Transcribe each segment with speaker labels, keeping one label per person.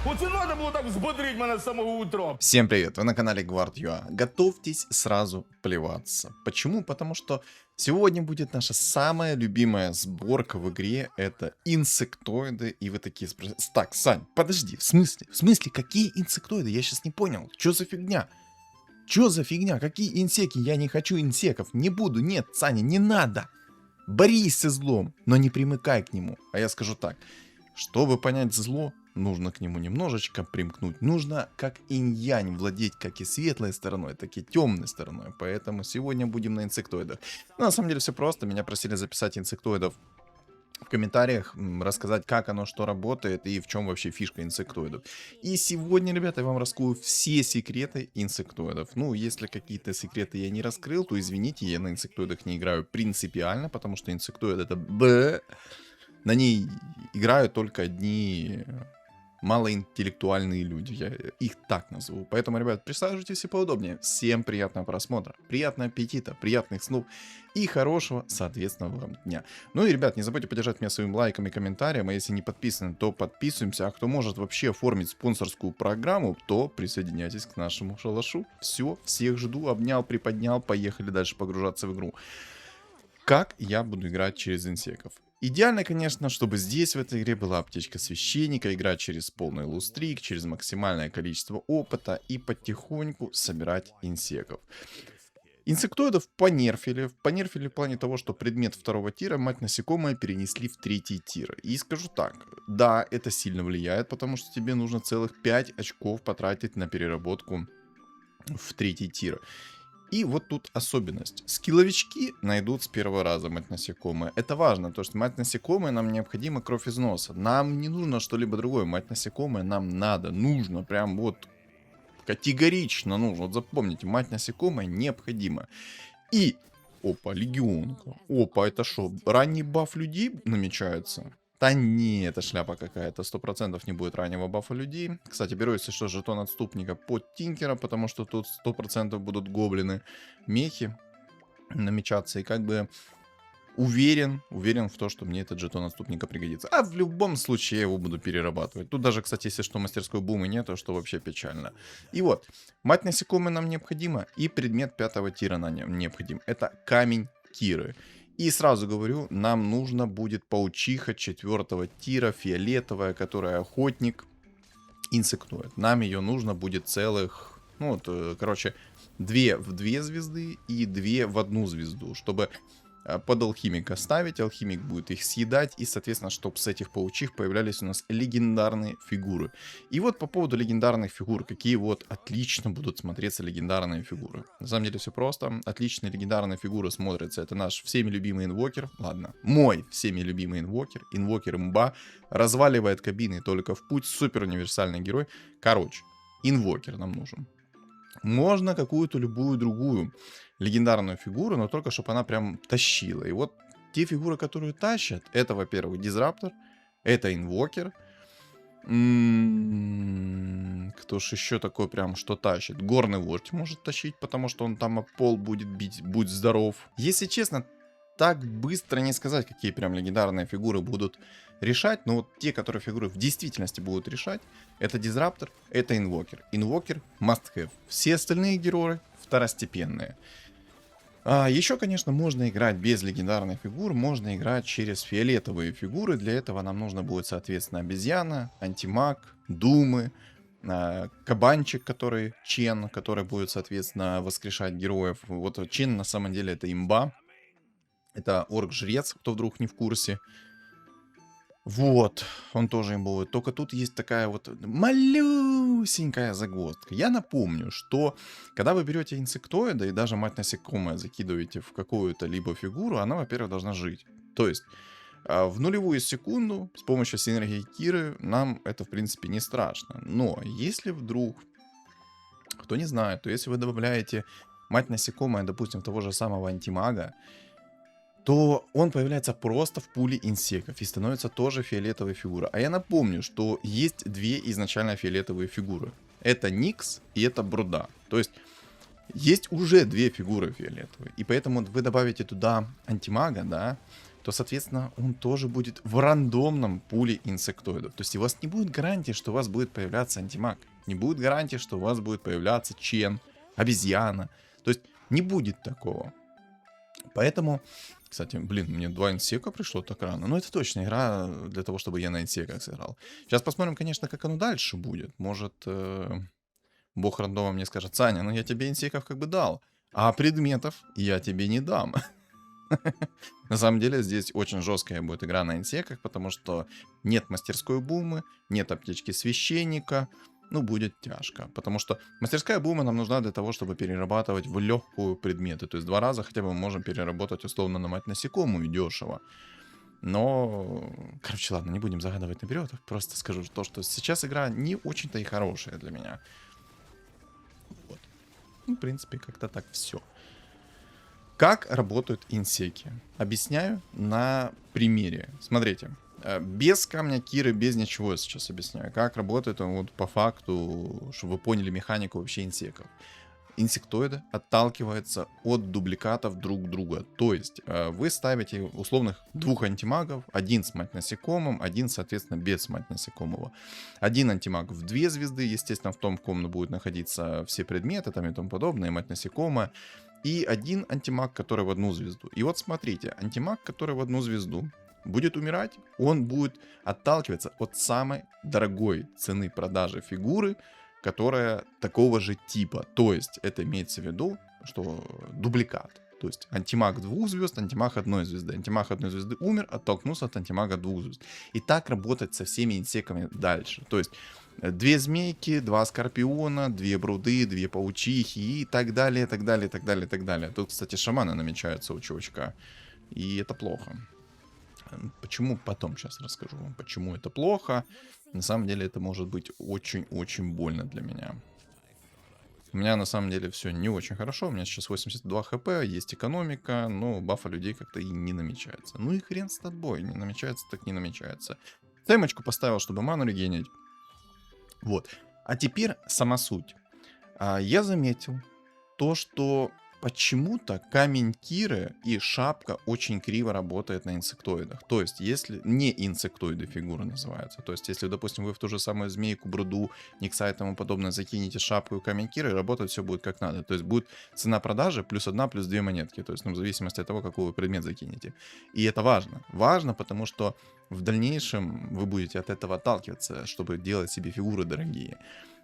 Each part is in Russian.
Speaker 1: Оце надо було так взбодрить мене з самого утра.
Speaker 2: Всем привет, вы на канале Guard.ua. Готовьтесь сразу плеваться. Почему? Потому что сегодня будет наша самая любимая сборка в игре. Это инсектоиды. И вы такие спросите: так, Сань, подожди, в смысле? В смысле, какие инсектоиды? Я сейчас не понял. Чё за фигня? Чё за фигня? Какие инсеки? Я не хочу инсеков. Не буду. Нет, Саня, не надо. Борись со злом, но не примыкай к нему. А я скажу так. Чтобы понять зло, нужно к нему немножечко примкнуть. Нужно как инь-янь владеть как и светлой стороной, так и темной стороной. Поэтому сегодня будем на инсектоидах. Но на самом деле все просто. Меня просили записать инсектоидов в комментариях, рассказать, как оно, что работает и в чем вообще фишка инсектоидов. И сегодня, ребята, я вам раскрою все секреты инсектоидов. Ну, если какие-то секреты я не раскрыл, то извините, я на инсектоидах не играю принципиально, потому что инсектоид это б. На ней играют только одни малоинтеллектуальные люди. Я их так назову. Поэтому, ребят, присаживайтесь и поудобнее. Всем приятного просмотра, приятного аппетита, приятных снов и хорошего, соответственно, вам дня. Ну и, ребят, не забудьте поддержать меня своим лайком и комментарием. А если не подписаны, то подписываемся. А кто может вообще оформить спонсорскую программу, то присоединяйтесь к нашему шалашу. Все, всех жду. Обнял, приподнял. Поехали дальше погружаться в игру. Как я буду играть через инсеков? Идеально, конечно, чтобы здесь в этой игре была аптечка священника, играть через полный лустрик, через максимальное количество опыта и потихоньку собирать инсеков. Инсектоидов понерфили. Понерфили в плане того, что предмет второго тира, мать насекомое, перенесли в третий тир. И скажу так, да, это сильно влияет, потому что тебе нужно целых 5 очков потратить на переработку в третий тир. И вот тут особенность. Скилловички найдут с первого раза мать насекомое. Это важно, то что мать насекомое нам необходимо кровь из носа. Нам не нужно что-либо другое. Мать насекомое нам надо, нужно, прям вот категорично нужно. Вот запомните, мать насекомое необходимо. И, опа, легионка. Опа, это что, ранний баф людей намечается? Да не, это шляпа какая-то, 100% не будет раннего бафа людей. Кстати, беру, если что, жетон отступника под Тинкера, потому что тут 100% будут гоблины, мехи намечаться. И как бы уверен в то, что мне этот жетон отступника пригодится. А в любом случае я его буду перерабатывать. Тут даже, кстати, если что, мастерской бумы нету, что вообще печально. И вот, мать насекомой нам необходима, и предмет 5-го тира нам необходим. Это камень Киры. И сразу говорю, нам нужно будет паучиха 4-го тира, фиолетовая, которая охотник, инсектоид. Нам ее нужно будет целых, ну вот, короче, 2 в 2 звезды и 2 в 1 звезду, чтобы под алхимика ставить, алхимик будет их съедать, и, соответственно, чтобы с этих паучих появлялись у нас легендарные фигуры. И вот по поводу легендарных фигур, какие вот отлично будут смотреться легендарные фигуры. На самом деле все просто. Отличные легендарные фигуры смотрятся. Это наш всеми любимый инвокер, ладно, мой всеми любимый инвокер, инвокер имба, разваливает кабины только в путь, супер универсальный герой. Короче, инвокер нам нужен. Можно какую-то любую другую легендарную фигуру, но только чтобы она прям тащила. И вот те фигуры, которые тащат, это, во-первых, Дизраптор, это Инвокер. Кто ж еще такой прям что тащит? Горный вождь может тащить, потому что он там об пол будет бить, будь здоров. Если честно, так быстро не сказать, какие прям легендарные фигуры будут решать, но вот те, которые фигуры в действительности будут решать, это Дизраптор, это Инвокер. Инвокер must have. Все остальные герои второстепенные. Еще, конечно, можно играть без легендарных фигур, можно играть через фиолетовые фигуры. Для этого нам нужно будет, соответственно, обезьяна, антимаг, думы, кабанчик, который Чен, который будет, соответственно, воскрешать героев. Вот Чен на самом деле это имба. Это орк-жрец, кто вдруг не в курсе. Вот, он тоже им будет. Только тут есть такая вот малюсенькая загвоздка. Я напомню, что когда вы берете инсектоида и даже мать насекомое закидываете в какую-то либо фигуру, она, во-первых, должна жить. То есть в нулевую секунду с помощью синергии Киры нам это, в принципе, не страшно. Но если вдруг, кто не знает, то если вы добавляете мать насекомое, допустим, того же самого антимага, то он появляется просто в пуле инсеков и становится тоже фиолетовой фигурой. А я напомню, что есть 2 изначально фиолетовые фигуры. Это Никс и это Бруда. То есть есть уже 2 фигуры фиолетовые. И поэтому вы добавите туда антимага, да, то, соответственно, он тоже будет в рандомном пуле инсектоидов. То есть у вас не будет гарантии, что у вас будет появляться антимаг. Не будет гарантии, что у вас будет появляться чен, обезьяна. То есть не будет такого. Поэтому, кстати, блин, мне 2 инсека пришло так рано. Но это точно игра для того, чтобы я на инсеках сыграл. Сейчас посмотрим, конечно, как оно дальше будет. Может, бог рандома мне скажет: Саня, ну я тебе инсеков как бы дал, а предметов я тебе не дам. На самом деле здесь очень жесткая будет игра на инсеках, потому что нет мастерской бумы, нет аптечки священника. Ну, будет тяжко, потому что мастерская бума нам нужна для того, чтобы перерабатывать в легкую предметы. То есть 2 раза хотя бы мы можем переработать условно на мать насекомую дешево. Но, короче, ладно, не будем загадывать наперед. Просто скажу то, что сейчас игра не очень-то и хорошая для меня. Вот. Ну, в принципе, как-то так все. Как работают инсеки? Объясняю на примере. Смотрите. Без камня Киры, без ничего я сейчас объясняю. Как работает он вот по факту, чтобы вы поняли механику вообще инсеков. Инсектоиды отталкиваются от дубликатов друг друга. То есть вы ставите условных 2 антимагов, один с мать насекомым, один, соответственно, без мать насекомого. Один антимаг в 2 звезды, естественно, в том, в ком будут находиться все предметы там и тому подобное, мать насекомая. И один антимаг, который в 1 звезду. И вот смотрите, антимаг, который в 1 звезду, будет умирать, он будет отталкиваться от самой дорогой цены продажи фигуры, которая такого же типа. То есть это имеется в виду, что дубликат. То есть антимаг 2 звезд, антимаг 1 звезды. Антимаг 1 звезды умер, оттолкнулся от антимага 2 звезд. И так работать со всеми инсеками дальше. То есть 2 змейки, 2 скорпиона, 2 бруды, 2 паучихи и так далее, так далее, так далее, так далее. Тут, кстати, шаманы намечаются у чувачка. И это плохо. Почему, потом сейчас расскажу вам, почему это плохо. На самом деле это может быть очень-очень больно для меня. У меня на самом деле все не очень хорошо. У меня сейчас 82 хп, есть экономика, но бафа людей как-то и не намечается. Ну и хрен с тобой, не намечается, так не намечается. Таймочку поставил, чтобы ману регенить. Вот. А теперь сама суть. Я заметил то, что почему-то камень Киры и шапка очень криво работает на инсектоидах. То есть, если не инсектоиды фигуры называются. То есть, если, допустим, вы в ту же самую змейку, бруду, никса и тому подобное закинете шапку и камень Киры, работать все будет как надо. То есть, будет цена продажи +1, +2 монетки. То есть, ну, в зависимости от того, какой вы предмет закинете. И это важно. Важно, потому что в дальнейшем вы будете от этого отталкиваться, чтобы делать себе фигуры дорогие.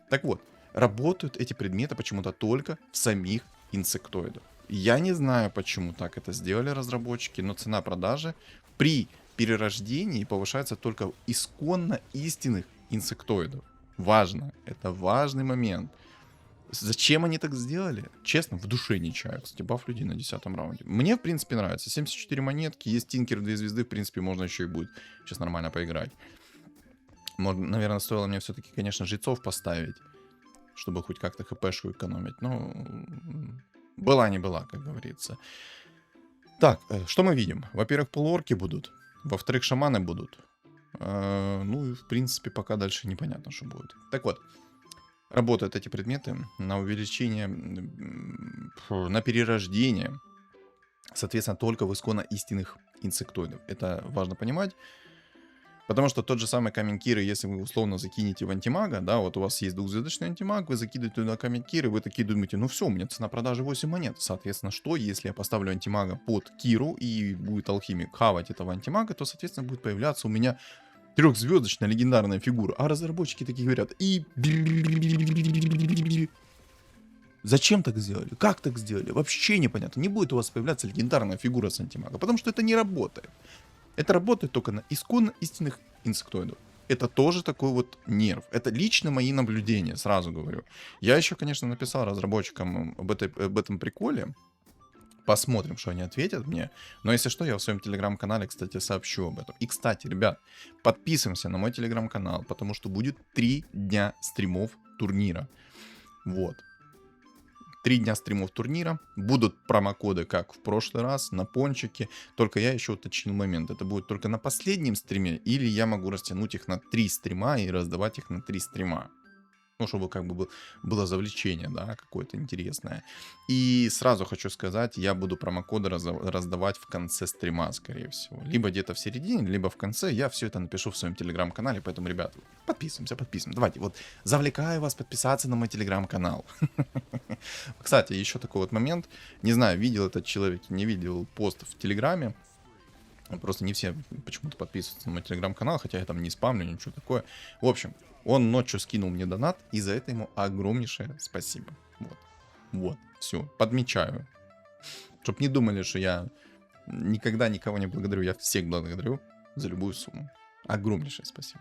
Speaker 2: Так вот, работают эти предметы почему-то только в самих инсектоидов. Я не знаю, почему так это сделали разработчики, но цена продажи при перерождении повышается только у исконно истинных инсектоидов. Важно. Это важный момент. Зачем они так сделали? Честно, в душе не чаю. Кстати, баф людей на 10 раунде. Мне, в принципе, нравится. 74 монетки, есть тинкер 2 звезды, в принципе, можно еще и будет сейчас нормально поиграть. Наверное, стоило мне все-таки, конечно, жрецов поставить, чтобы хоть как-то хпшку экономить. Но была не была, как говорится. Так, что мы видим? Во-первых, полуорки будут. Во-вторых, шаманы будут. Ну и, в принципе, пока дальше непонятно, что будет. Так вот, работают эти предметы на увеличение, на перерождение, соответственно, только в исконно истинных инсектоидов. Это важно понимать. Потому что тот же самый камень Киры, если вы условно закинете в антимага, да, вот у вас есть 2-звездочный антимаг, вы закидываете туда камень Киры, вы такие думаете, ну все, у меня цена продажи 8 монет. Соответственно, что, если я поставлю антимага под Киру и будет алхимик хавать этого антимага, то, соответственно, будет появляться у меня 3-звездочная легендарная фигура. А разработчики такие говорят, и... Зачем так сделали? Как так сделали? Вообще непонятно. Не будет у вас появляться легендарная фигура с антимага, потому что это не работает. Это работает только на исконно истинных инсектоидов. Это тоже такой вот нерв. Это лично мои наблюдения, сразу говорю. Я еще, конечно, написал разработчикам об этом приколе. Посмотрим, что они ответят мне. Но если что, я в своем телеграм-канале, кстати, сообщу об этом. И, кстати, ребят, подписываемся на мой телеграм-канал, потому что будет 3 дня стримов турнира. Вот. 3 дня стримов турнира. Будут промокоды, как в прошлый раз, на пончике. Только я еще уточнил момент. Это будет только на последнем стриме, или я могу растянуть их на 3 стрима и раздавать их на 3 стрима. Ну, чтобы как бы было завлечение, да, какое-то интересное. И сразу хочу сказать, я буду промокоды раздавать в конце стрима, скорее всего. Либо где-то в середине, либо в конце. Я все это напишу в своем телеграм-канале, поэтому, ребят, подписываемся. Давайте, вот, завлекаю вас подписаться на мой телеграм-канал. Кстати, еще такой вот момент. Не знаю, видел этот человек, не видел пост в телеграме. Просто не все почему-то подписываются на мой телеграм-канал, хотя я там не спамлю, ничего такое. В общем, он ночью скинул мне донат, и за это ему огромнейшее спасибо. Вот, все, подмечаю. Чтоб не думали, что я никогда никого не благодарю, я всех благодарю за любую сумму. Огромнейшее спасибо.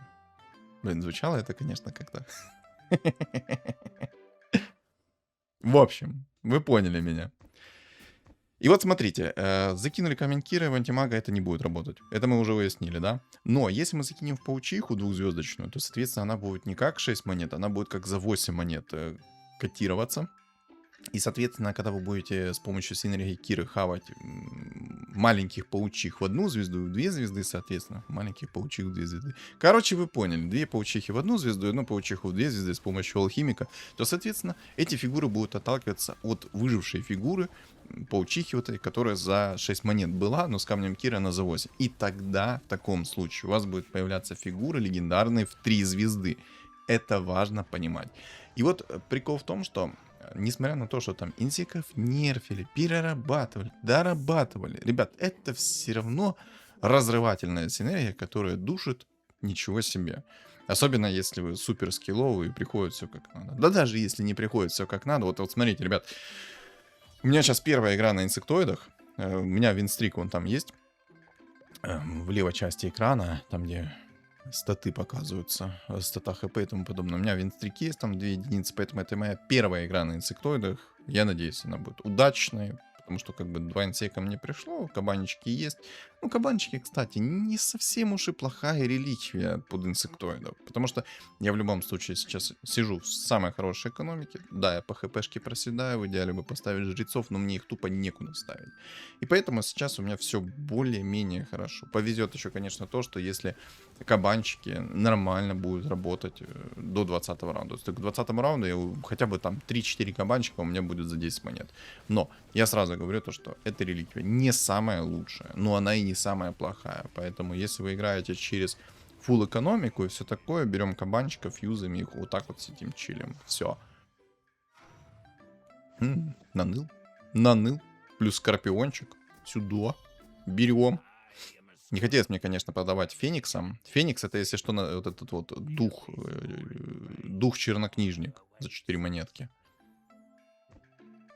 Speaker 2: Блин, звучало это, конечно, как-то... В общем, вы поняли меня. И вот смотрите, закинули камень Кира в антимага, это не будет работать. Это мы уже выяснили, да? Но если мы закинем в паучиху двухзвездочную, то, соответственно, она будет не как 6 монет, она будет как за 8 монет котироваться. И, соответственно, когда вы будете с помощью синергии Киры хавать маленьких паучих в одну звезду, в 2 звезды, соответственно, маленьких паучих в 2 звезды. Короче, вы поняли, 2 паучихи в одну звезду, одну паучиху в 2 звезды с помощью алхимика, то, соответственно, эти фигуры будут отталкиваться от выжившей фигуры паучихи, вот этой, которая за 6 монет была, но с камнем Кира она за 8. И тогда, в таком случае, у вас будет появляться фигуры легендарные в 3 звезды. Это важно понимать. И вот прикол в том, что несмотря на то, что там инсеков нерфили, перерабатывали, дорабатывали, ребят, это все равно разрывательная синергия, которая душит ничего себе. Особенно если вы супер скилловый и приходит все как надо. Да даже если не приходит все как надо. Вот смотрите, ребят, у меня сейчас первая игра на инсектоидах. У меня винстрик, он там есть. В левой части экрана, там где статы показываются, стата хп и тому подобное. У меня винстрик есть, там 2 единицы, поэтому это моя первая игра на инсектоидах. Я надеюсь, она будет удачной, потому что как бы 2 инсека мне пришло, кабанчики есть. Ну, кабанчики, кстати, не совсем уж и плохая реликвия под инсектоидов, потому что я в любом случае сейчас сижу в самой хорошей экономике. Да, я по хпшке проседаю, в идеале бы поставить жрецов, но мне их тупо некуда ставить. И поэтому сейчас у меня все более-менее хорошо. Повезет еще, конечно, то, что если кабанчики нормально будут работать до 20 раунда. То есть к 20 раунду я хотя бы там 3-4 кабанчика у меня будет за 10 монет. Но я сразу говорю то, что эта реликвия не самая лучшая, но она и не самая плохая. Поэтому если вы играете через фулл экономику и все такое, берем кабанчиков, юзаем их, вот так вот сидим, чилим. Все. Наныл. Плюс скорпиончик. Сюда. Берем. Не хотелось мне, конечно, продавать Фениксом. Феникс — это, если что, вот этот вот дух-чернокнижник за 4 монетки.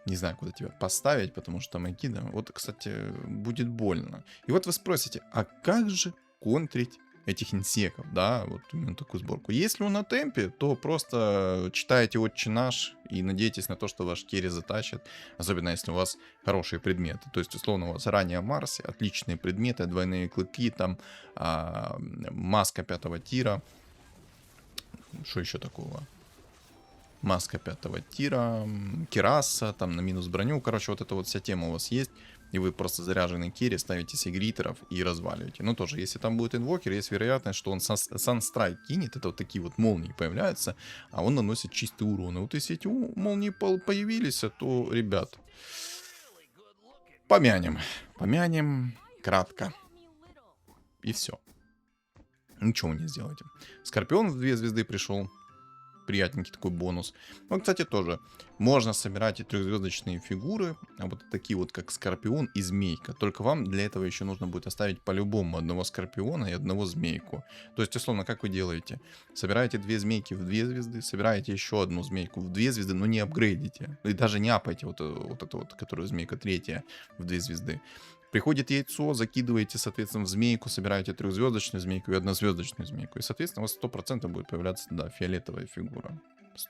Speaker 2: Не знаю, куда тебя поставить, потому что там Айкида. Вот, кстати, будет больно. И вот вы спросите, а как же контрить этих инсеков, да, вот именно такую сборку. Если он на темпе, то просто читаете «Отче наш» и надеетесь на то, что ваш керри затащит, особенно если у вас хорошие предметы. То есть, условно, у вас ранее Марсе, отличные предметы, двойные клыки, там маска 5-го тира. Что еще такого? Маска 5-го тира, кераса, там на минус броню. Короче, вот эта вот вся тема у вас есть. И вы просто заряженный керри ставите сигритеров и разваливаете. Но тоже, если там будет инвокер, есть вероятность, что он санстрайк кинет. Это вот такие вот молнии появляются, а он наносит чистый урон. И вот если эти молнии появились, то, ребят, помянем. Помянем кратко. И все. Ничего не сделаете. Скорпион в 2 звезды пришел. Приятненький такой бонус. Ну, кстати, тоже можно собирать и 3-звездочные фигуры, а вот такие вот, как Скорпион и Змейка. Только вам для этого еще нужно будет оставить по-любому одного Скорпиона и одного Змейку. То есть, условно, как вы делаете? Собираете 2 Змейки в 2 звезды, собираете еще одну Змейку в 2 звезды, но не апгрейдите. И даже не апайте вот эту вот, которая Змейка 3 в 2 звезды. Приходит яйцо, закидываете, соответственно, в змейку, собираете 3-звездочную змейку и 1-звездочную змейку. И, соответственно, у вас 100% будет появляться, да, фиолетовая фигура.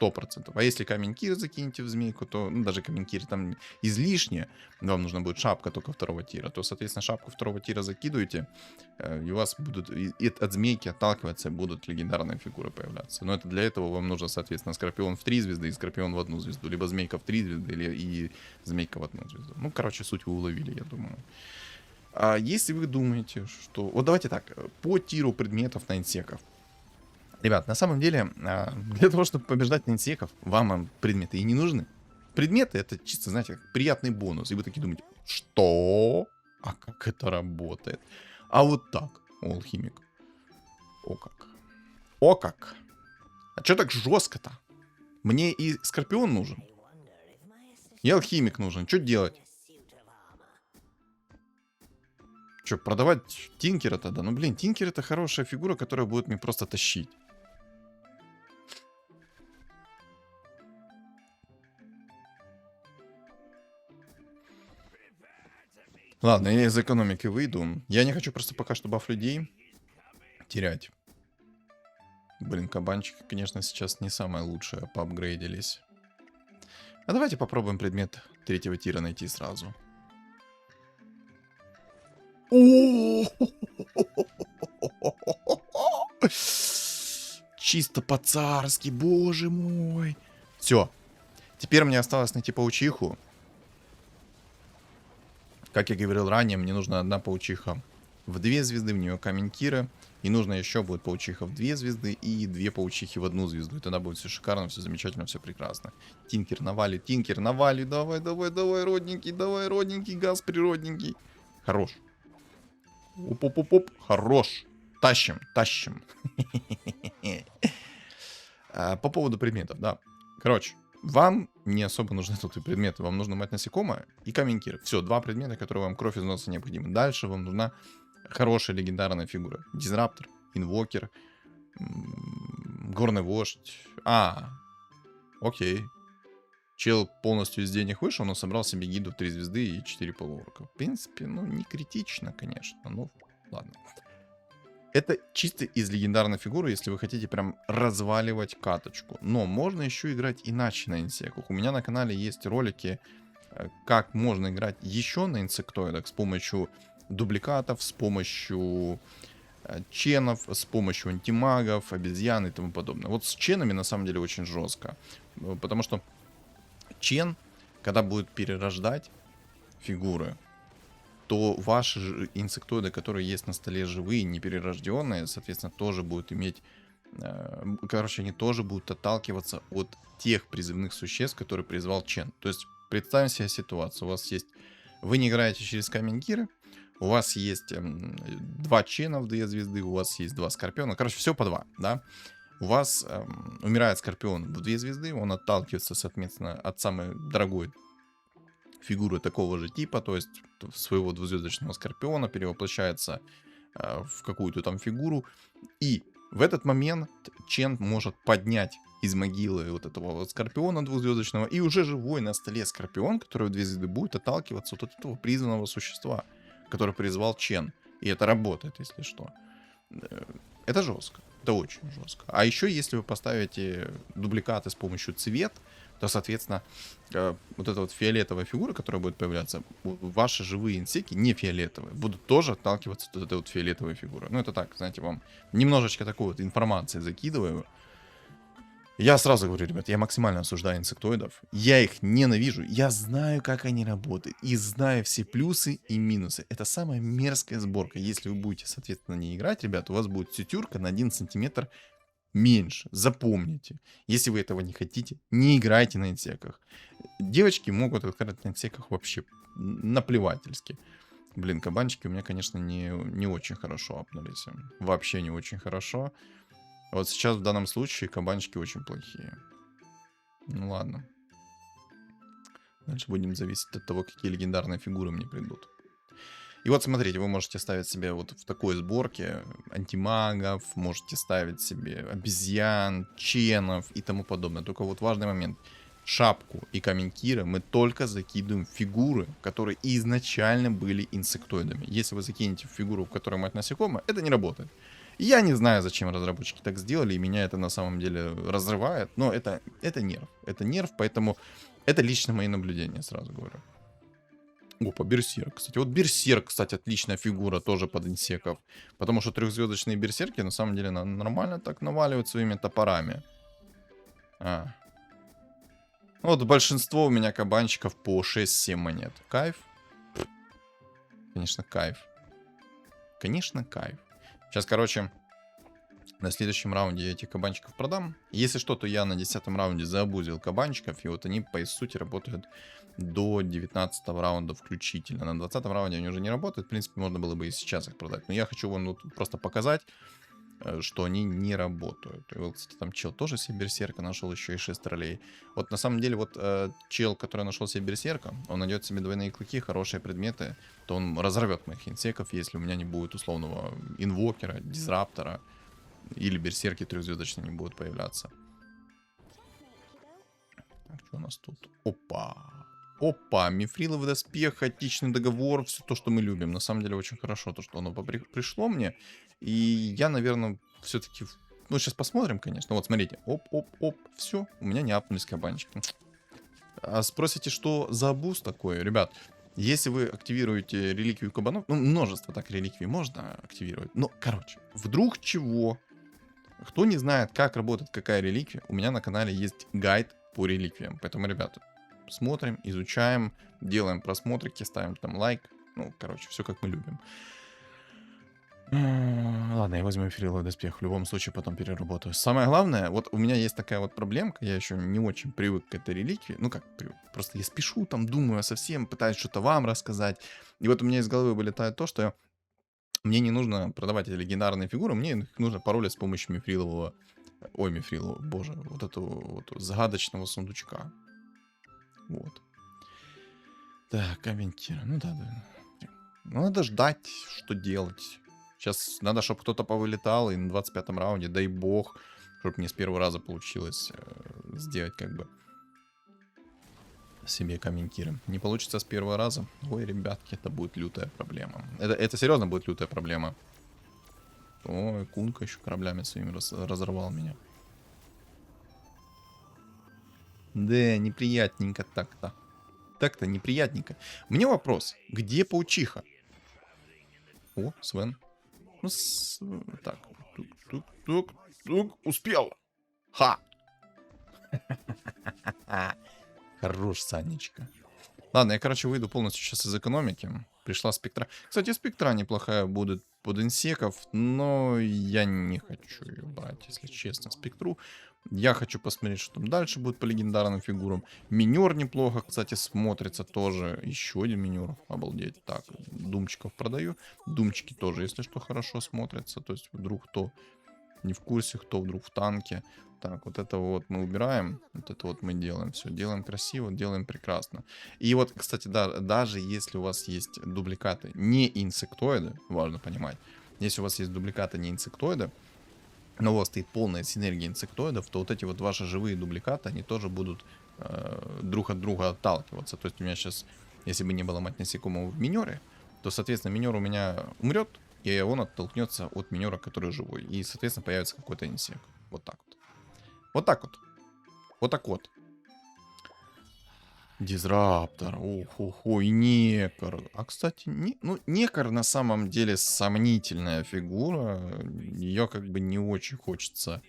Speaker 2: 100%. А если камень Кир закинете в змейку, то, ну, даже камень Кир там излишне, вам нужна будет шапка только 2-го тира, то, соответственно, шапку 2-го тира закидываете, и у вас будут от змейки отталкиваться, будут легендарные фигуры появляться. Но это для этого вам нужно, соответственно, Скорпион в 3 звезды и Скорпион в 1 звезду, либо змейка в 3 звезды, и змейка в 1 звезду. Ну, короче, суть вы уловили, я думаю. А если вы думаете, что... Вот давайте так, по тиру предметов на инсеков. Ребят, на самом деле, для того, чтобы побеждать на инсеков, вам предметы и не нужны. Предметы — это чисто, знаете, как приятный бонус. И вы такие думаете, что? А как это работает? А вот так, алхимик. О как. О как. А чё так жестко-то? Мне и скорпион нужен. И алхимик нужен. Что делать? Что, продавать Тинкера тогда? Ну, блин, Тинкер — это хорошая фигура, которая будет мне просто тащить. Ладно, я из экономики выйду. Я не хочу просто пока что баф людей терять. Блин, кабанчики, конечно, сейчас не самое лучшее поапгрейдились. А давайте попробуем предмет 3-го тира найти сразу. Чисто по-царски, боже мой. Все. Теперь мне осталось найти паучиху. Как я говорил ранее, мне нужна одна паучиха в 2 звезды, в нее камень Кира. И нужно еще будет паучиха в 2 звезды и 2 паучихи в 1 звезду. И тогда будет все шикарно, все замечательно, все прекрасно. Тинкер навали, давай, давай, родненький, газ природненький. Хорош. Оп-оп-оп-оп, хорош. Тащим. По поводу предметов, да. Короче, вам не особо нужны тут и предметы. Вам нужно мать насекомое и камень Кира. Все, 2 предмета, которые вам кровь из носа необходимы. Дальше вам нужна хорошая легендарная фигура. Дизраптор, инвокер, горный вождь. Окей. Чел полностью из денег вышел, но собрал себе гиду в 3 звезды и 4 полуорка. В принципе, ну, не критично, конечно. Ну, ладно. Это чисто из легендарной фигуры, если вы хотите прям разваливать каточку. Но можно еще играть иначе на инсеках. У меня на канале есть ролики, как можно играть еще на инсектоидах с помощью дубликатов, с помощью ченов, с помощью антимагов, обезьян и тому подобное. Вот с ченами на самом деле очень жестко. Потому что чен, когда будет перерождать фигуры, то ваши инсектоиды, которые есть на столе живые, неперерожденные, соответственно, тоже будут иметь... Короче, они тоже будут отталкиваться от тех призывных существ, которые призвал Чен. То есть, представим себе ситуацию. У вас есть... Вы не играете через камень Киры, у вас есть 2 Чена в 2 звезды, у вас есть 2 Скорпиона. Короче, все по 2, да? У вас умирает Скорпион в 2 звезды, он отталкивается, соответственно, от самой дорогой фигуры такого же типа, то есть своего двузвездочного Скорпиона перевоплощается в какую-то там фигуру. И в этот момент Чен может поднять из могилы вот этого вот Скорпиона двузвездочного, и уже живой на столе Скорпион, который в 2 звезды, будет отталкиваться от этого призванного существа, который призвал Чен. И это работает, если что. Это жестко. Это очень жестко. А еще, если вы поставите дубликаты с помощью цвет, то, соответственно, вот эта вот фиолетовая фигура, которая будет появляться, ваши живые инсеки, не фиолетовые, будут тоже отталкиваться от этой вот фиолетовой фигуры. Ну, это так, знаете, вам немножечко такой вот информации закидываю. Я сразу говорю, ребят, я максимально осуждаю инсектоидов. Я их ненавижу. Я знаю, как они работают. И знаю все плюсы и минусы. Это самая мерзкая сборка. Если вы будете, соответственно, не играть, ребят, у вас будет сютюрка на 1 сантиметр меньше. Запомните. Если вы этого не хотите, не играйте на инсеках. Девочки могут играть на инсеках вообще наплевательски. Блин, кабанчики у меня, конечно, не очень хорошо апнулись. Вообще не очень хорошо. Вот сейчас в данном случае кабанчики очень плохие. Ну ладно. Дальше будем зависеть от того, какие легендарные фигуры мне придут. И вот смотрите, вы можете ставить себе вот в такой сборке антимагов, можете ставить себе обезьян, ченов и тому подобное. Только вот важный момент. Шапку и камень Кира мы только закидываем в фигуры, которые изначально были инсектоидами. Если вы закинете в фигуру, в которой мать насекомое, это не работает. Я не знаю, зачем разработчики так сделали, и меня это на самом деле разрывает, но это нерв. Это нерв, поэтому это лично мои наблюдения, сразу говорю. Опа, берсерк, кстати. Вот берсерк, кстати, отличная фигура тоже под инсеков. Потому что 3-звездочные берсерки на самом деле нормально так наваливают своими топорами. Вот большинство у меня кабанчиков по 6-7 монет. Кайф? Конечно, кайф. Конечно, кайф. Сейчас, короче, На следующем раунде я этих кабанчиков продам. Если что, то я на 10-м раунде заабузил кабанчиков, и вот они, по сути, работают до 19-го раунда включительно. На 20-м раунде они уже не работают, в принципе, можно было бы и сейчас их продать. Но я хочу вон вот просто показать, что они не работают. И вот, кстати, там чел тоже себе берсерка нашел, еще и 6 троллей. Вот на самом деле, вот чел, который нашел себе берсерка, он найдет себе двойные клыки, хорошие предметы, то он разорвет моих инсеков, если у меня не будет условного инвокера, дизраптора, или берсерки трехзвездочные не будут появляться. Так, что у нас тут? Опа! Опа! Мифриловый доспех, хаотичный договор, все то, что мы любим. На самом деле очень хорошо то, что оно пришло мне. И я, наверное, все-таки... Ну, сейчас посмотрим, конечно. Вот, смотрите. Оп-оп-оп. Все, у меня не апнулись кабанчики. А спросите, что за абуз такой? Ребят, если вы активируете реликвию кабанов... Ну, множество так реликвий можно активировать. Но, короче, вдруг чего... Кто не знает, как работает какая реликвия, у меня на канале есть гайд по реликвиям. Поэтому, ребята, смотрим, изучаем, делаем просмотрики, ставим там лайк. Ну, короче, все как мы любим. Ладно, я возьму эфириловый доспех. В любом случае потом переработаю. Самое главное, вот у меня есть такая вот проблемка. Я еще не очень привык к этой реликвии. Ну как привык? Просто я спешу, там думаю совсем, пытаюсь что-то вам рассказать. И вот у меня из головы вылетает то, что мне не нужно продавать эти легендарные фигуры, мне их нужно паролить с помощью мифрилового... Ой, мифрилового, боже, вот этого вот загадочного сундучка. Вот. Так, комментирую. Ну да. Ну, надо ждать, что делать. Сейчас надо, чтобы кто-то повылетал, и на 25-м раунде, дай бог, чтобы мне с первого раза получилось сделать как бы себе комментиры. Не получится с первого раза. Ой, ребятки, это будет лютая проблема. Это серьезно будет лютая проблема. Ой, Кунка еще кораблями своими разорвал меня. Да, неприятненько так-то. Так-то неприятненько. Мне вопрос. Где паучиха? О, Свен. Ну, так. Тук. Успел. Ха. Хорош, Санечка. Ладно, я, короче, выйду полностью сейчас из экономики. Пришла спектра. Кстати, спектра неплохая будет под инсеков, но я не хочу ее брать, если честно, спектру. Я хочу посмотреть, что там дальше будет по легендарным фигурам. Минер неплохо, кстати, смотрится тоже. Еще один минер, обалдеть. Так, думчиков продаю. Думчики тоже, если что, хорошо смотрятся. То есть вдруг кто не в курсе, кто вдруг в танке. Так, вот это вот мы убираем, вот это вот мы делаем. Все, делаем красиво, делаем прекрасно. И вот, кстати, да, даже если у вас есть дубликаты не инсектоиды, важно понимать, если у вас есть дубликаты не инсектоиды, но у вас стоит полная синергия инсектоидов, то вот эти вот ваши живые дубликаты, они тоже будут друг от друга отталкиваться. То есть у меня сейчас, если бы не было мать насекомого в минере, то, соответственно, минер у меня умрет, и он оттолкнется от минера, который живой. И, соответственно, появится какой-то инсект. Вот так вот. Вот так вот. Вот так вот. Дизраптор. Ох, и Некор. А, кстати, Некор на самом деле сомнительная фигура. Ее как бы не очень хочется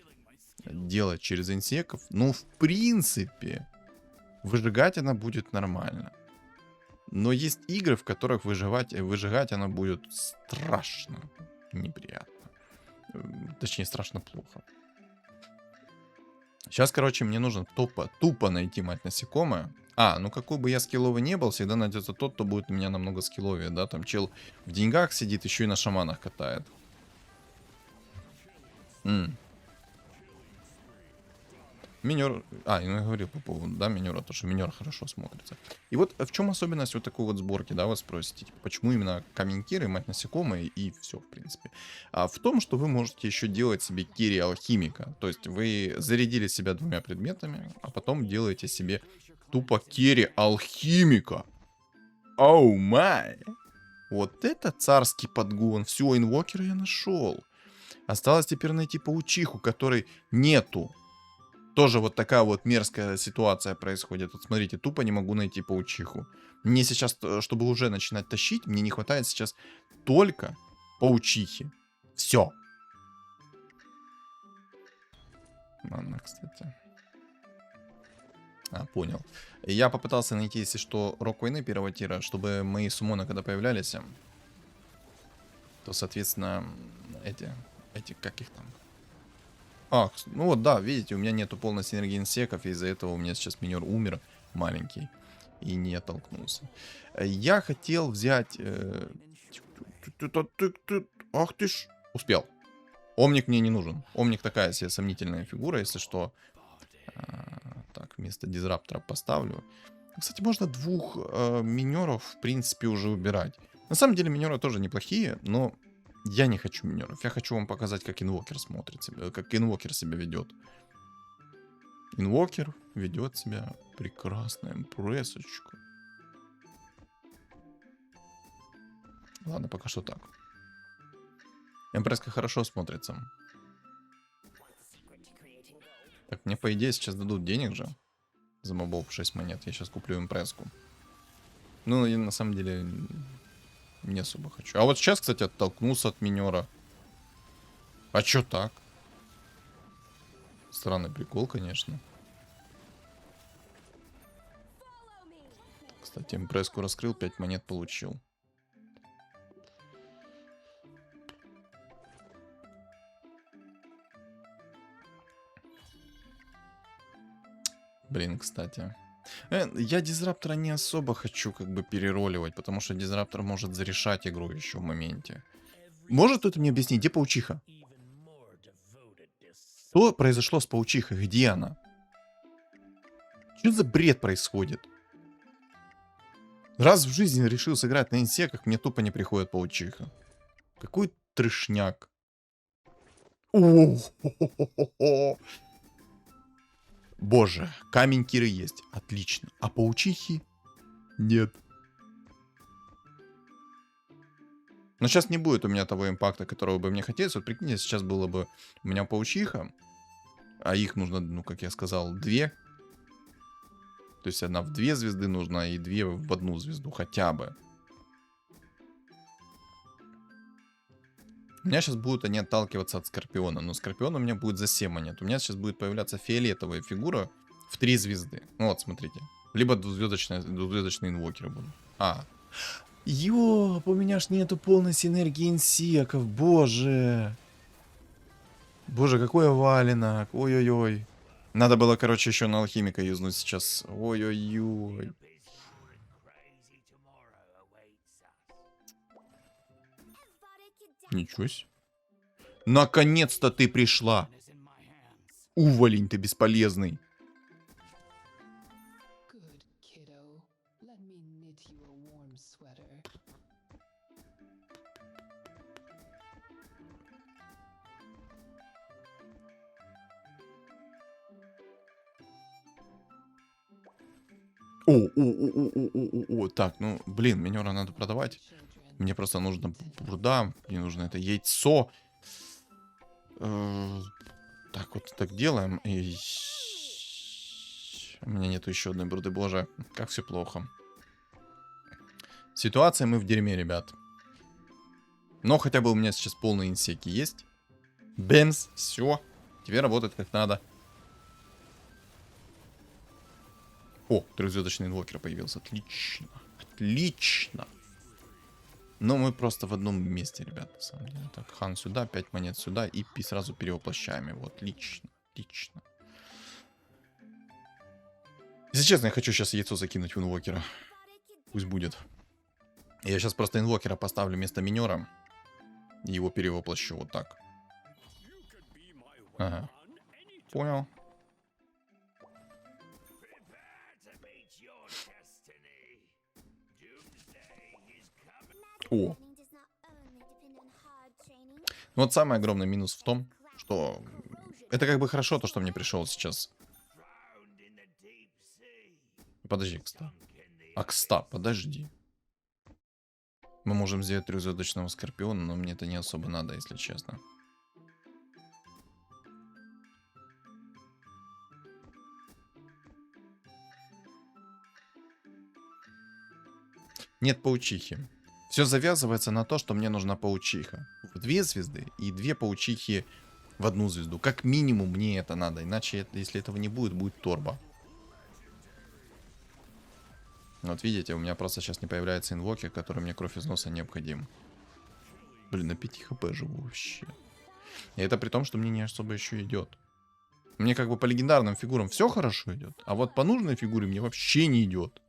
Speaker 2: делать через инсеков. Но, в принципе, выжигать она будет нормально. Но есть игры, в которых выжигать она будет страшно неприятно. Точнее, страшно плохо. Сейчас, короче, мне нужно тупо найти мать насекомое. Ну какой бы я скилловый не был, всегда найдется тот, кто будет у меня намного скилловее, да? Там чел в деньгах сидит, еще и на шаманах катает. Минер... я говорил по поводу, да, минера, то, что минер хорошо смотрится. И вот в чем особенность вот такой вот сборки, да, вы спросите, типа, почему именно каменькиры, мать насекомые и все, в принципе. В том, что вы можете еще делать себе керри алхимика. То есть вы зарядили себя двумя предметами, а потом делаете себе тупо керри алхимика. Оу май! Вот это царский подгон. Все, инвокера я нашел. Осталось теперь найти паучиху, которой нету. Тоже вот такая вот мерзкая ситуация происходит. Вот смотрите, тупо не могу найти паучиху. Мне сейчас, чтобы уже начинать тащить, мне не хватает сейчас только паучихи. Все. Ладно, кстати. Понял. Я попытался найти, если что, рок войны первого тира, чтобы мои суммоны, когда появлялись, то, соответственно, эти, как их там, А, ну вот, да, видите, у меня нету полной синергии инсеков, и из-за этого у меня сейчас минер умер маленький и не оттолкнулся. Я хотел взять... Ах ты ж... Успел. Омник мне не нужен. Омник такая себе сомнительная фигура, если что. Так, вместо дизраптора поставлю. Кстати, можно двух минеров, в принципе, уже убирать. На самом деле, минеры тоже неплохие, но я не хочу минеров. Я хочу вам показать, как инвокер смотрится, как инвокер себя ведет. Инвокер ведет себя прекрасно, импрессочку. Ладно, пока что так. Импресска хорошо смотрится. Так, мне по идее сейчас дадут денег же. За мобов 6 монет. Я сейчас куплю импресску. Ну, и на самом деле не особо хочу. А вот сейчас, кстати, оттолкнулся от минера. А чё так? Странный прикол, конечно. Кстати, импресску раскрыл, 5 монет получил. Блин, кстати. Я дизраптора не особо хочу как бы перероливать, потому что дизраптор может зарешать игру еще в моменте. Может кто-то мне объяснить, где паучиха? Что произошло с паучихой? Где она? Что за бред происходит? Раз в жизни решил сыграть на инсеках, мне тупо не приходит паучиха. Какой трешняк. Боже, камень Киры есть. Отлично. А паучихи? Нет. Но сейчас не будет у меня того импакта, которого бы мне хотелось. Вот прикиньте, сейчас было бы у меня паучиха, а их нужно, ну, как я сказал, 2. То есть одна в 2 звезды нужна и 2 в 1 звезду хотя бы. У меня сейчас будут они отталкиваться от Скорпиона, но Скорпион у меня будет за 7 монет. У меня сейчас будет появляться фиолетовая фигура в 3 звезды. Ну вот, смотрите. Либо двузвездочные инвокеры будут. Ёп, у меня ж нету полной синергии инсеков, боже. Боже, какой валенок, ой-ой-ой. Надо было, короче, еще на алхимика юзнуть сейчас. Ой-ой-ой. Ничего себе. Наконец-то ты пришла. Уволень ты бесполезный. О, так, ну, блин, минера надо продавать. Мне просто нужно бурда, мне нужно это яйцо. Так, вот так делаем. И... У меня нету еще одной бурды, боже, как все плохо. Ситуация, мы в дерьме, ребят. Но хотя бы у меня сейчас полные инсеки есть. Бэмс, все. Теперь работает как надо. О, трехзвездочный инвокер появился. Отлично. Отлично. Но мы просто в одном месте, ребят, на самом деле. Так, хан сюда, 5 монет сюда и сразу перевоплощаем его. Отлично. Отлично. Если честно, я хочу сейчас яйцо закинуть в инвокера. Пусть будет. Я сейчас просто инвокера поставлю вместо минера. И его перевоплощу вот так. Ага. Понял. О. Ну вот самый огромный минус в том, что это как бы хорошо, то, что мне пришел сейчас. Подожди, Акста. Акста, подожди. Мы можем сделать трехзвездочного Скорпиона, но мне это не особо надо, если честно. Нет паучихи. Все завязывается на то, что мне нужна паучиха. В 2 звезды и 2 паучихи в 1 звезду. Как минимум мне это надо. Иначе, если этого не будет, будет торба. Вот видите, у меня просто сейчас не появляется инвокер, который мне кровь из носа необходим. Блин, на 5 хп живу вообще. И это при том, что мне не особо еще идет. Мне как бы по легендарным фигурам все хорошо идет, а вот по нужной фигуре мне вообще не идет.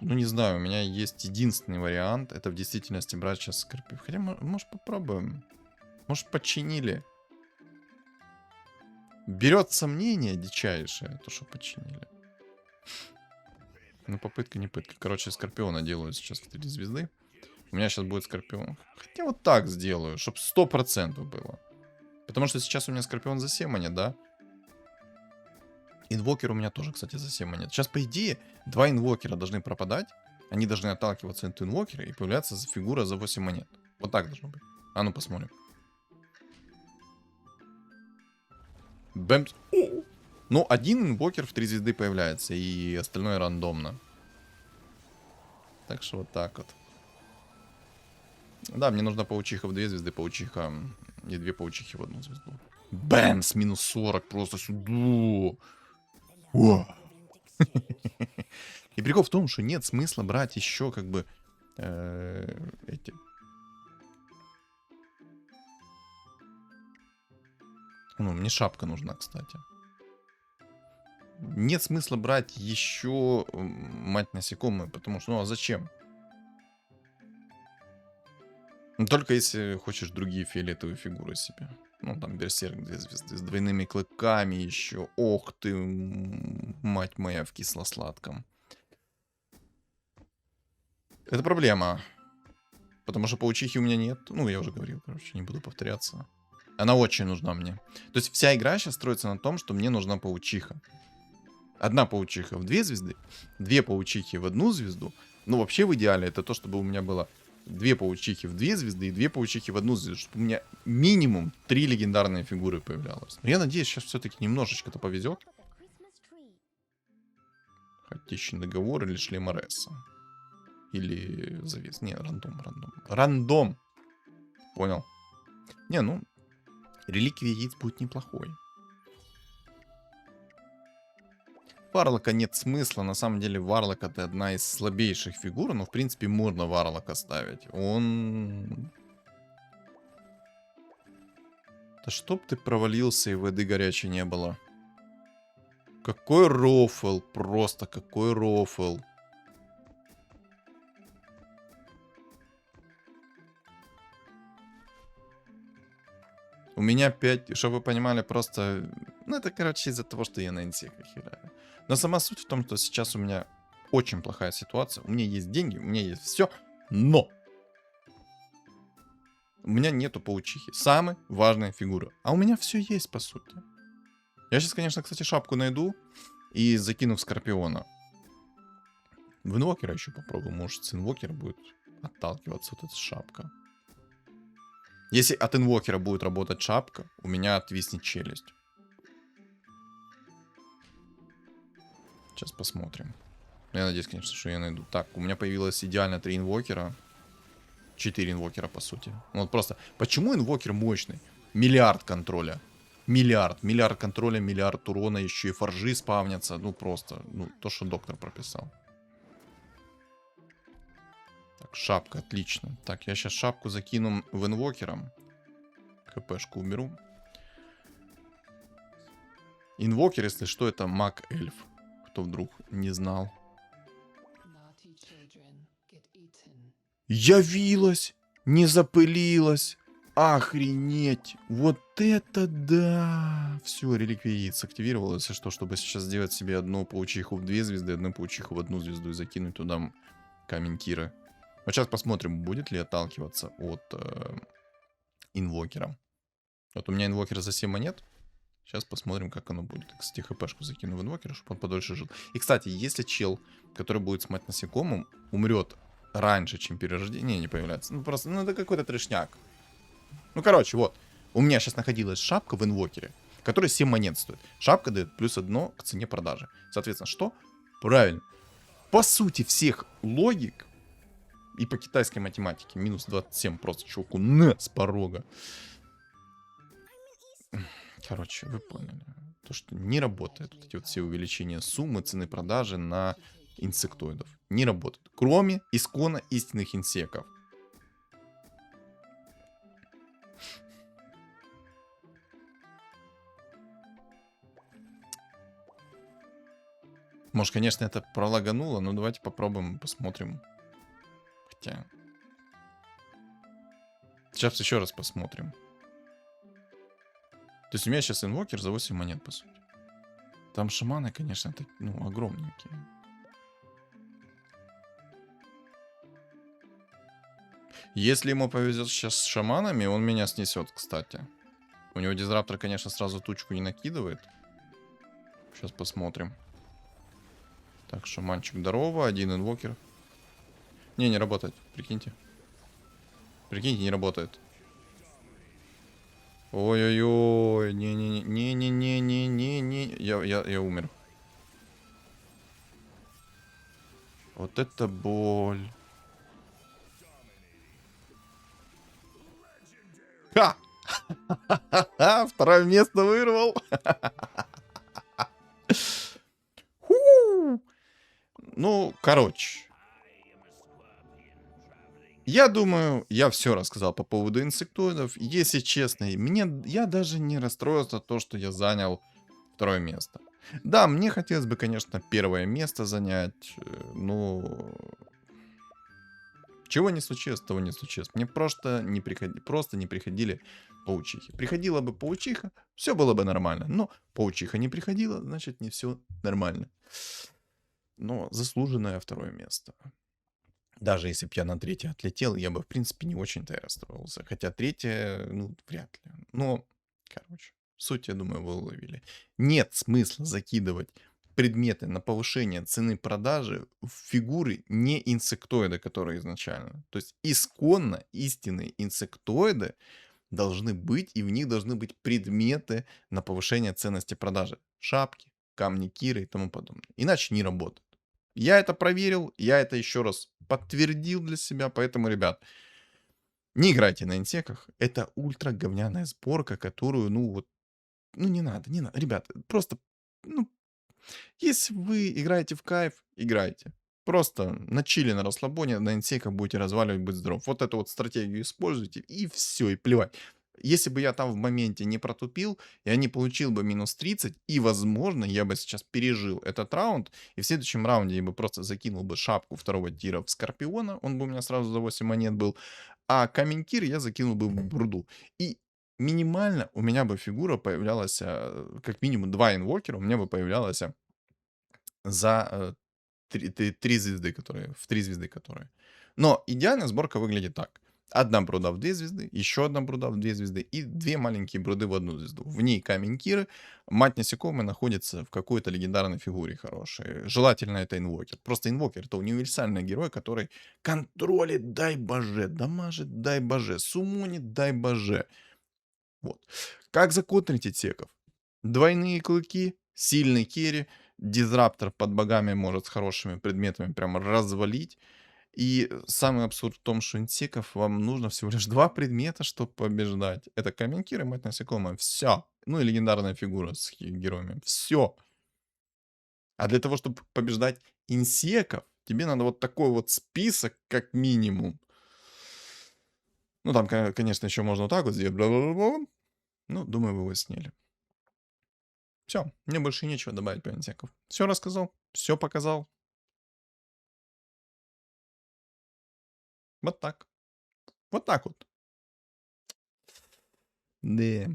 Speaker 2: Ну, не знаю, у меня есть единственный вариант. Это в действительности брать сейчас Скорпион. Хотя, может, попробуем. Может, починили. Берет сомнение дичайшее, то, что починили. Ну, попытка не пытка. Короче, Скорпиона делаю сейчас в 3 звезды. У меня сейчас будет Скорпион. Хотя вот так сделаю, чтобы 100% было. Потому что сейчас у меня Скорпион за 7 монет, да? Инвокер у меня тоже, кстати, за 7 монет. Сейчас, по идее, 2 инвокера должны пропадать. Они должны отталкиваться от инвокера и появляться фигура за 8 монет. Вот так должно быть. А ну, посмотрим. Бэмс. Ну, один инвокер в 3 звезды появляется, и остальное рандомно. Так что вот так вот. Да, мне нужна паучиха в 2 звезды, паучиха и 2 паучихи в 1 звезду. Бэмс, минус 40 просто сюда. О! И прикол в том, что нет смысла брать еще как бы эти... Ну, мне шапка нужна, кстати. Нет смысла брать еще мать насекомые, потому что, ну а зачем? Ну, только если хочешь другие фиолетовые фигуры себе. Ну, там берсерк 2 звезды с двойными клыками еще. Ох ты, мать моя, в кисло-сладком. Это проблема. Потому что паучихи у меня нет. Ну, я уже говорил, короче, не буду повторяться. Она очень нужна мне. То есть вся игра сейчас строится на том, что мне нужна паучиха. Одна паучиха в 2 звезды, 2 паучихи в 1 звезду. Ну, вообще в идеале это то, чтобы у меня было 2 паучихи в 2 звезды и 2 паучихи в 1 звезду. Чтобы у меня минимум 3 легендарные фигуры появлялось. Но я надеюсь, сейчас все-таки немножечко-то повезет. Хаотичный договор или шлем Аресса. Или завес. Не, рандом. Рандом! Понял. Не, ну, реликвия яиц будет неплохой. Варлока нет смысла. На самом деле Варлок это одна из слабейших фигур. Но в принципе можно Варлока ставить. Он... Да чтоб ты провалился и воды горячей не было. Какой рофл. Просто какой рофл. У меня 5, чтобы вы понимали, просто... Ну, это, короче, из-за того, что я на инсеках играю. Но сама суть в том, что сейчас у меня очень плохая ситуация. У меня есть деньги, у меня есть все, но... У меня нету паучихи. Самая важная фигура. А у меня все есть, по сути. Я сейчас, конечно, кстати, шапку найду и закину в Скорпиона. В инвокера еще попробую. Может, с инвокера будет отталкиваться вот эта шапка. Если от инвокера будет работать шапка, у меня отвиснет челюсть. Сейчас посмотрим. Я надеюсь, конечно, что я найду. Так, у меня появилось идеально 3 инвокера. 4 инвокера, по сути. Ну, вот просто, почему инвокер мощный? Миллиард контроля. Миллиард контроля, миллиард урона, еще и форжи спавнятся. Ну, просто, ну, то, что доктор прописал. Так, шапка, отлично. Так, я сейчас шапку закину в инвокера. КПшку уберу. Инвокер, если что, это маг-эльф. Кто вдруг не знал. Явилась! Не запылилась! Охренеть! Вот это да! Все, реликвия яиц активировалась. Если что, чтобы сейчас сделать себе одну паучиху в 2 звезды, одну паучиху в 1 звезду и закинуть туда камень Кира. Вот сейчас посмотрим, будет ли отталкиваться от инвокера. Вот у меня инвокер за 7 монет. Сейчас посмотрим, как оно будет. Кстати, хпшку закину в инвокера, чтобы он подольше жил. И, кстати, если чел, который будет смать насекомым, умрет раньше, чем перерождение не появляется. Ну, просто, ну, это какой-то трешняк. Ну, короче, вот. У меня сейчас находилась шапка в инвокере, которая 7 монет стоит. Шапка дает плюс 1 к цене продажи. Соответственно, что? Правильно. По сути всех логик и по китайской математике минус 27 просто чуваку на с порога. Короче, вы поняли. То, что не работает вот эти вот все увеличения суммы, цены продажи на инсектоидов. Не работают. Кроме исконно истинных инсеков. Может, конечно, это пролагануло, но давайте попробуем, посмотрим. Хотя... Сейчас еще раз посмотрим. То есть у меня сейчас инвокер за 8 монет, по сути. Там шаманы, конечно, ну, огромненькие. Если ему повезет сейчас с шаманами, он меня снесет, кстати. У него дизраптор, конечно, сразу тучку не накидывает. Сейчас посмотрим. Так, шаманчик здорово, один инвокер. Не работает, прикиньте. Прикиньте, не работает. Ой-ой-ой, не-не-не-не-не-не-не. Я умер. Вот это боль. Ха! Второе место вырвал. Ну, короче. Я думаю, я все рассказал по поводу инсектоидов. Если честно, я даже не расстроился то, что я занял второе место. Да, мне хотелось бы, конечно, первое место занять, но чего не случилось, того не случилось. Мне просто не приходили паучихи. Приходила бы паучиха, все было бы нормально. Но паучиха не приходила, значит, не все нормально. Но заслуженное второе место. Даже если бы я на третье отлетел, я бы, в принципе, не очень-то и расстроился. Хотя третье, ну, вряд ли. Но, короче, суть, я думаю, вы уловили. Нет смысла закидывать предметы на повышение цены продажи в фигуры не инсектоида, которые изначально. То есть исконно истинные инсектоиды должны быть, и в них должны быть предметы на повышение ценности продажи. Шапки, камни Киры и тому подобное. Иначе не работает. Я это проверил, я это еще раз подтвердил для себя, поэтому, ребят, не играйте на инсеках. Это ультра говняная сборка, которую, ну вот, ну не надо. Ребят, просто, ну, если вы играете в кайф, играйте. Просто на чили, на расслабоне, на инсеках будете разваливать, быть здоров. Вот эту вот стратегию используйте, и все, и плевать. Если бы я там в моменте не протупил, я не получил бы минус 30, и, возможно, я бы сейчас пережил этот раунд, и в следующем раунде я бы просто закинул бы шапку второго тира в Скорпиона, он бы у меня сразу за 8 монет был, а камень Кир я закинул бы в Бурду. И минимально у меня бы фигура появлялась, как минимум 2 инвокера у меня бы появлялась за 3 звезды, которые, в 3 звезды которые. Но идеальная сборка выглядит так. Одна бруда в 2 звезды, еще одна бруда в 2 звезды и 2 маленькие бруды в 1 звезду. В ней камень Киры, мать насекомой находится в какой-то легендарной фигуре хорошей. Желательно это инвокер. Просто инвокер это универсальный герой, который контролит, дай боже, дамажит, дай боже, суммонит, дай боже. Вот. Как законтрить отсеков? Двойные клыки, сильный керри, дизраптор под богами может с хорошими предметами прямо развалить. И самый абсурд в том, что инсеков вам нужно всего лишь 2 предмета, чтобы побеждать. Это камень Киры, мать насекомая. Все. Ну и легендарная фигура с героями. Все. А для того, чтобы побеждать инсеков, тебе надо вот такой вот список, как минимум. Ну, там, конечно, еще можно вот так вот сделать. Ну, думаю, вы его сняли. Все, мне больше нечего добавить по инсеков. Все рассказал, все показал. Вот так. Вот так вот. Да.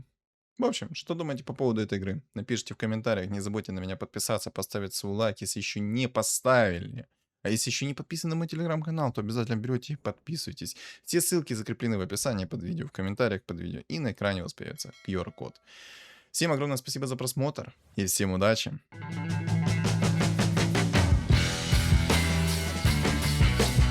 Speaker 2: В общем, что думаете по поводу этой игры? Напишите в комментариях. Не забудьте на меня подписаться, поставить свой лайк, если еще не поставили. А если еще не подписаны на мой телеграм-канал, то обязательно берете и подписывайтесь. Все ссылки закреплены в описании под видео, в комментариях под видео. И на экране у вас появится QR-код. Всем огромное спасибо за просмотр. И всем удачи.